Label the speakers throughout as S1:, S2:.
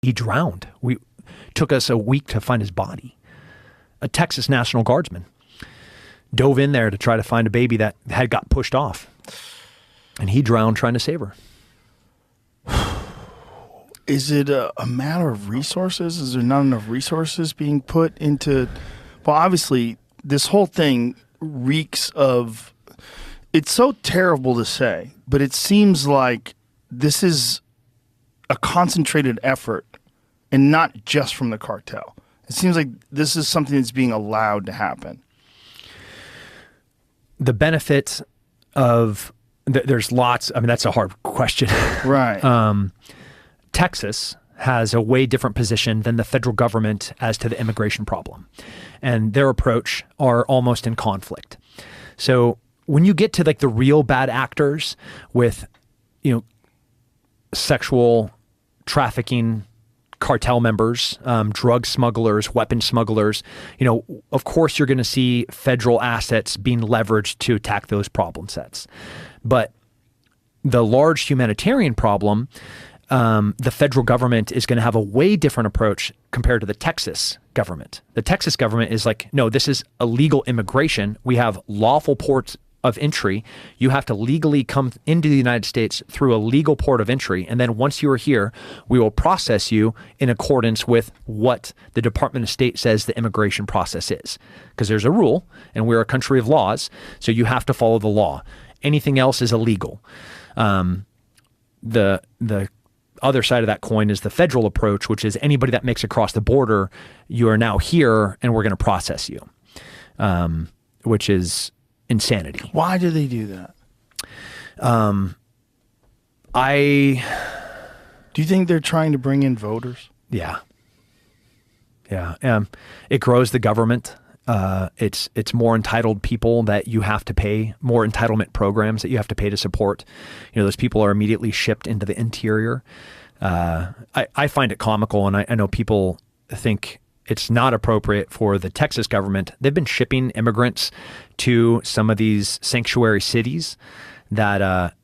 S1: He drowned. We took us a week to find his body. A Texas National Guardsman dove in there to try to find a baby that had got pushed off. And he drowned trying to save her.
S2: Is it a matter of resources? Is there not enough resources being put into... Well, obviously, this whole thing reeks of... It's so terrible to say, but it seems like this is a concentrated effort and not just from the cartel. It seems like this is something that's being allowed to happen.
S1: The benefit of... There's lots... I mean, that's a hard question.
S2: Right.
S1: Texas has a way different position than the federal government as to the immigration problem. And their approach are almost in conflict. So when you get to like the real bad actors with, sexual trafficking cartel members, drug smugglers, weapon smugglers, of course you're going to see federal assets being leveraged to attack those problem sets. But the large humanitarian problem, the federal government is going to have a way different approach compared to the Texas government. The Texas government is like, no, this is illegal immigration. We have lawful ports of entry. You have to legally come into the United States through a legal port of entry. And then once you are here, we will process you in accordance with what the Department of State says the immigration process is. Because there's a rule and we're a country of laws. So you have to follow the law. Anything else is illegal. The other side of that coin is the federal approach, which is anybody that makes it across the border, you are now here and we're going to process you, which is insanity.
S2: Why do they do that? Do you think they're trying to bring in voters?
S1: Yeah. It grows the government. It's more entitled people that you have to pay, more entitlement programs that you have to pay to support. Those people are immediately shipped into the interior. I find it comical, and I know people think it's not appropriate for the Texas government. They've been shipping immigrants to some of these sanctuary cities that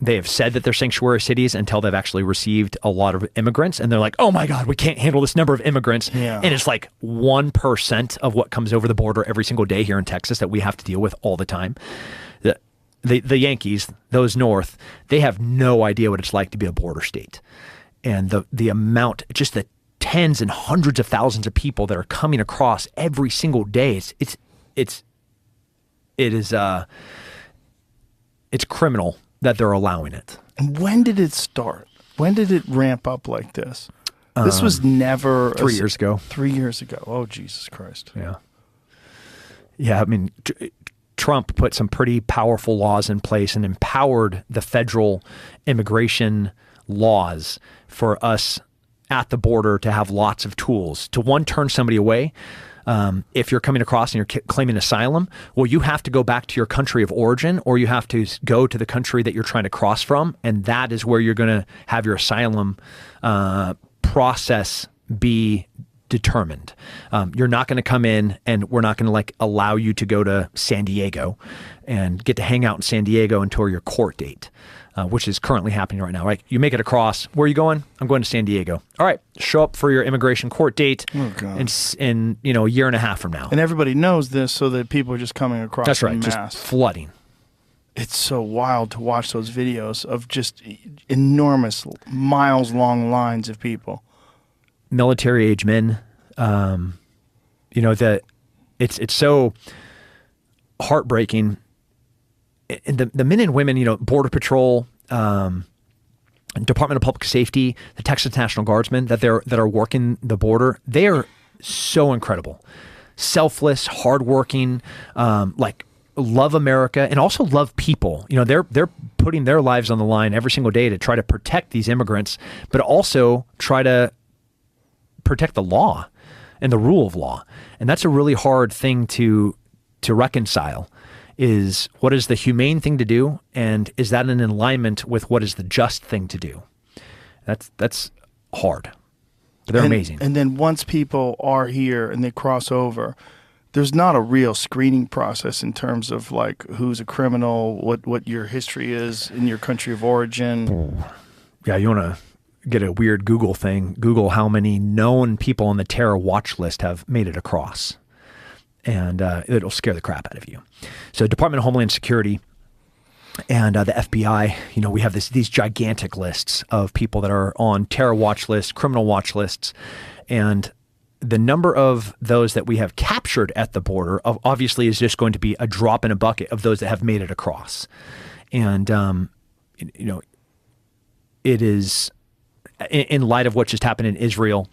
S1: they have said that they're sanctuary cities until they've actually received a lot of immigrants. And they're like, oh my God, we can't handle this number of immigrants.
S2: Yeah.
S1: And it's like 1% of what comes over the border every single day here in Texas that we have to deal with all the time. The Yankees, those north, they have no idea what it's like to be a border state. And the amount, just the tens and hundreds of thousands of people that are coming across every single day, it's criminal that they're allowing it.
S2: And when did it start? When did it ramp up like this? This was never...
S1: 3 years ago.
S2: 3 years ago. Oh, Jesus Christ.
S1: Yeah. Yeah, I mean, Trump put some pretty powerful laws in place and empowered the federal immigration laws for us at the border to have lots of tools to, one, turn somebody away. If you're coming across and you're claiming asylum, well, you have to go back to your country of origin, or you have to go to the country that you're trying to cross from. And that is where you're going to have your asylum process be determined. You're not going to come in and we're not going to allow you to go to San Diego and get to hang out in San Diego until your court date. Which is currently happening right now, right? You make it across. Where are you going? I'm going to San Diego. All right, show up for your immigration court date in a year and a half from now.
S2: And everybody knows this, so that people are just coming across.
S1: That's right,
S2: en masse.
S1: just flooding.
S2: It's so wild to watch those videos of just enormous, miles-long lines of people.
S1: Military-age men. It's so heartbreaking. And the men and women, Border Patrol, Department of Public Safety, the Texas National Guardsmen that are working the border, they are so incredible, selfless, hardworking, love America and also love people. They're putting their lives on the line every single day to try to protect these immigrants, but also try to protect the law and the rule of law. And that's a really hard thing to reconcile. Is what is the humane thing to do, and is that in alignment with what is the just thing to do? That's hard. But they're amazing.
S2: And then once people are here and they cross over, there's not a real screening process in terms of who's a criminal, what your history is in your country of origin.
S1: Yeah, you want to get a weird Google thing, Google how many known people on the terror watch list have made it across. And it'll scare the crap out of you. So Department of Homeland Security and the FBI, we have these gigantic lists of people that are on terror watch lists, criminal watch lists, and the number of those that we have captured at the border obviously is just going to be a drop in a bucket of those that have made it across. And, it is in light of what just happened in Israel,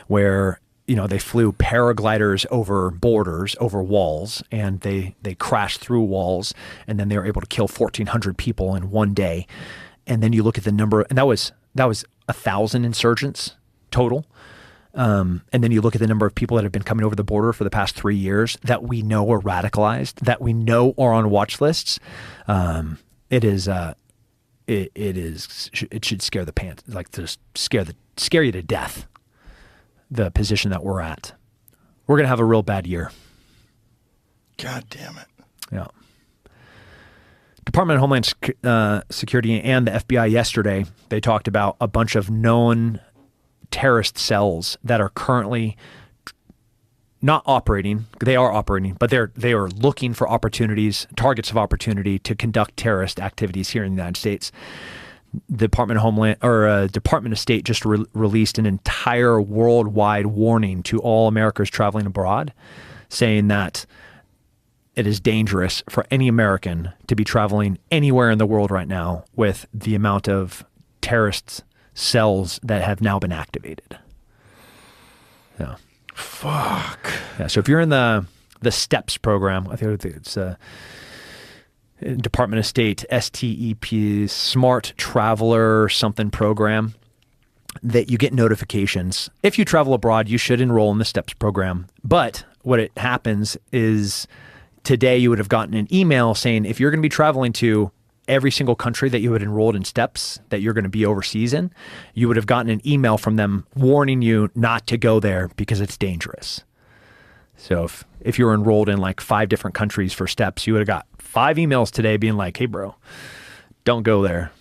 S1: where, they flew paragliders over borders, over walls, and they crashed through walls, and then they were able to kill 1,400 people in one day. And then you look at the number, and that was 1,000 insurgents total. And then you look at the number of people that have been coming over the border for the past 3 years that we know are radicalized, that we know are on watch lists. It should scare the pants, like just scare you to death. The position that we're at, we're going to have a real bad year.
S2: God damn it.
S1: Yeah. Department of Homeland Security and the FBI yesterday, they talked about a bunch of known terrorist cells that are currently not operating. They are operating, but they are looking for opportunities, targets of opportunity to conduct terrorist activities here in the United States. Department of State just released an entire worldwide warning to all Americans traveling abroad, saying that it is dangerous for any American to be traveling anywhere in the world right now with the amount of terrorist cells that have now been activated. Yeah.
S2: Fuck.
S1: Yeah. So if you're in the STEPS program, I think it's Department of State, STEP, Smart Traveler something program, that you get notifications. If you travel abroad, you should enroll in the STEPS program. But what it happens is today you would have gotten an email saying if you're going to be traveling to every single country that you had enrolled in STEPS that you're going to be overseas in, you would have gotten an email from them warning you not to go there because it's dangerous. So if you were enrolled in like 5 different countries for STEPS, you would have got 5 emails today being like, hey, bro, don't go there.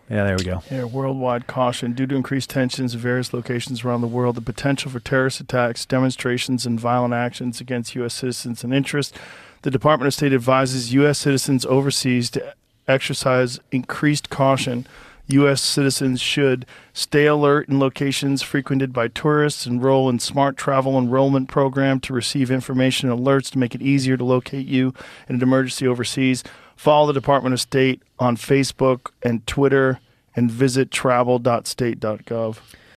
S1: Yeah, there we go.
S2: Yeah, worldwide caution. Due to increased tensions in various locations around the world, the potential for terrorist attacks, demonstrations, and violent actions against U.S. citizens and interests, the Department of State advises U.S. citizens overseas to exercise increased caution. U.S. citizens should stay alert in locations frequented by tourists, enroll in Smart Travel Enrollment Program to receive information and alerts to make it easier to locate you in an emergency overseas. Follow the Department of State on Facebook and Twitter, and visit travel.state.gov.